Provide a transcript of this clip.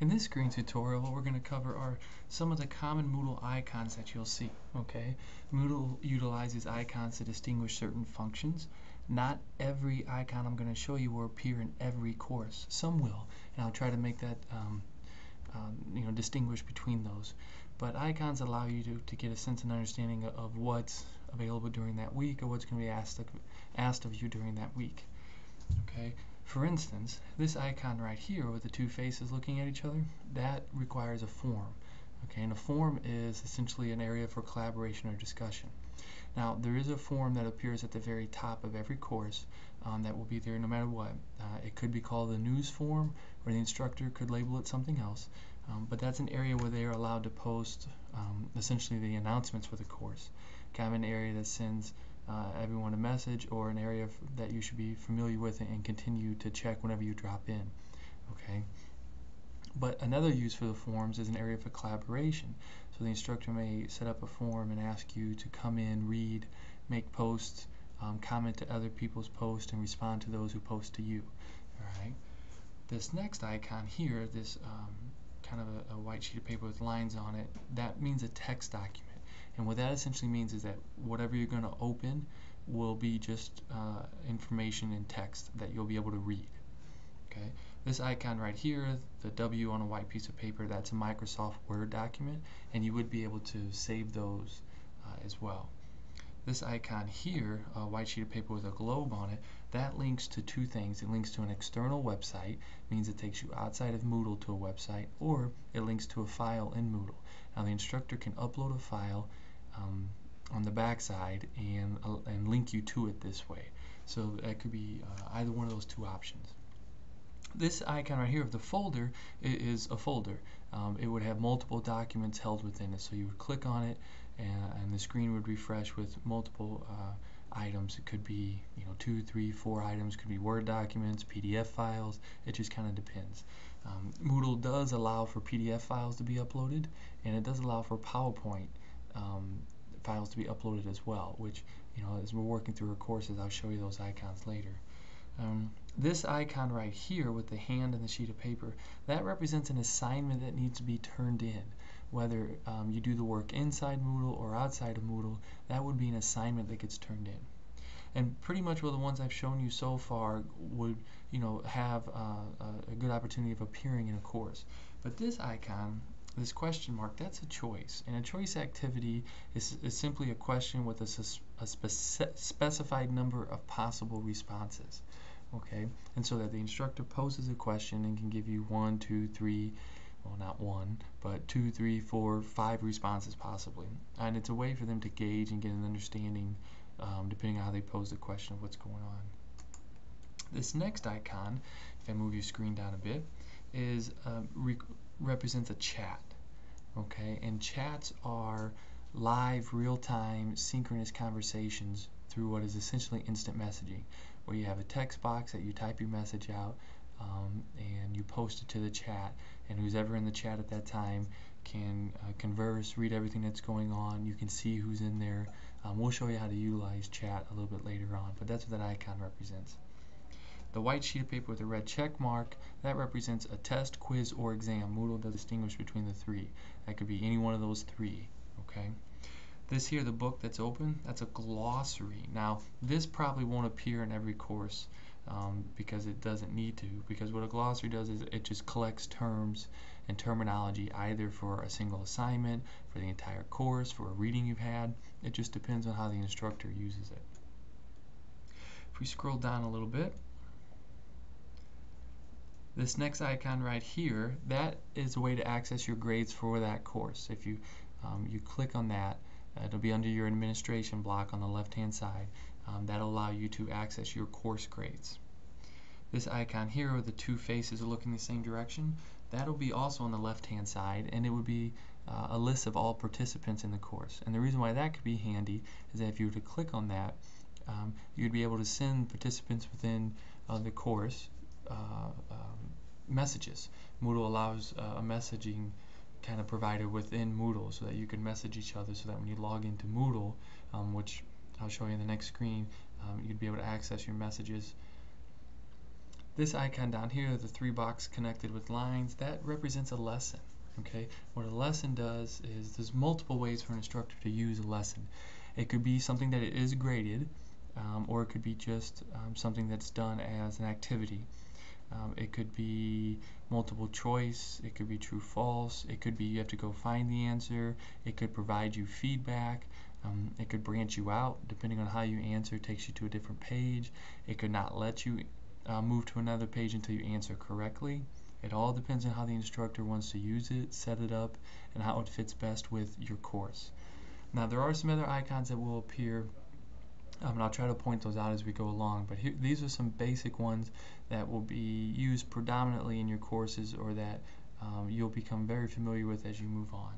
In this screen tutorial, what we're going to cover are some of the common Moodle icons that you'll see. Okay, Moodle utilizes icons to distinguish certain functions. Not every icon I'm going to show you will appear in every course. Some will, and I'll try to make that distinguish between those. But icons allow you to get a sense and understanding of what's available during that week or what's going to be asked of you during that week. Okay. For instance, this icon right here with the two faces looking at each other, that requires a form. Okay, and a form is essentially an area for collaboration or discussion. Now, there is a form that appears at the very top of every course that will be there no matter what. It could be called the news form, or the instructor could label it something else, but that's an area where they are allowed to post essentially the announcements for the course. Kind of an area that sends everyone a message, or an area that you should be familiar with and continue to check whenever you drop in. Okay. But another use for the forums is an area for collaboration. So the instructor may set up a forum and ask you to come in, read, make posts, comment to other people's posts, and respond to those who post to you. All right. This next icon here, this kind of a white sheet of paper with lines on it, that means a text document. And what that essentially means is that whatever you're going to open will be just information in text that you'll be able to read. Okay. This icon right here, the W on a white piece of paper, that's a Microsoft Word document, and you would be able to save those as well. This icon here, a white sheet of paper with a globe on it, that links to two things. It links to an external website, means it takes you outside of Moodle to a website, or it links to a file in Moodle. Now the instructor can upload a file on the back side and link you to it this way. So that could be either one of those two options. This icon right here of the folder is a folder. It would have multiple documents held within it. So you would click on it, and the screen would refresh with multiple items. It could be 2, 3, 4 items. It could be Word documents, PDF files. It just kind of depends. Moodle does allow for PDF files to be uploaded, and it does allow for PowerPoint files to be uploaded as well, which, as we're working through our courses, I'll show you those icons later. This icon right here with the hand and the sheet of paper, that represents an assignment that needs to be turned in. Whether you do the work inside Moodle or outside of Moodle, that would be an assignment that gets turned in. And pretty much all the ones I've shown you so far would have a good opportunity of appearing in a course. But this icon, this question mark, that's a choice. And a choice activity is simply a question with a specified number of possible responses. Okay, and so that the instructor poses a question and can give you 1, 2, 3, well, not 1, but 2, 3, 4, 5 responses possibly. And it's a way for them to gauge and get an understanding depending on how they pose the question of what's going on. This next icon, if I move your screen down a bit, is represents a chat. Okay, and chats are live, real-time, synchronous conversations through what is essentially instant messaging, where you have a text box that you type your message out and you post it to the chat, and who's ever in the chat at that time can converse, read everything that's going on. You can see who's in there. We'll show you how to utilize chat a little bit later on, but that's what that icon represents. The white sheet of paper with a red check mark, that represents a test, quiz, or exam. Moodle does distinguish between the three. That could be any one of those three. Okay. This here, the book that's open, that's a glossary. Now, this probably won't appear in every course because it doesn't need to, because what a glossary does is it just collects terms and terminology either for a single assignment, for the entire course, for a reading you've had. It just depends on how the instructor uses it. If we scroll down a little bit, this next icon right here, that is a way to access your grades for that course. If you click on that, it'll be under your administration block on the left hand side. That'll allow you to access your course grades. This icon here with the two faces looking the same direction, that'll be also on the left hand side, and it would be a list of all participants in the course. And the reason why that could be handy is that if you were to click on that, you'd be able to send participants within the course messages. Moodle allows a messaging kind of provider within Moodle so that you can message each other, so that when you log into Moodle, which I'll show you in the next screen, you'd be able to access your messages This icon down here, the 3 box connected with lines, that represents a lesson. Okay, what a lesson does is there's multiple ways for an instructor to use a lesson. It could be something that is graded, or it could be just something that's done as an activity. It could be multiple choice, it could be true false, it could be you have to go find the answer, it could provide you feedback, it could branch you out depending on how you answer, it takes you to a different page, it could not let you move to another page until you answer correctly. It all depends on how the instructor wants to use it, set it up, and how it fits best with your course. Now there are some other icons that will appear, and I'll try to point those out as we go along, but these are some basic ones that will be used predominantly in your courses, or that you'll become very familiar with as you move on.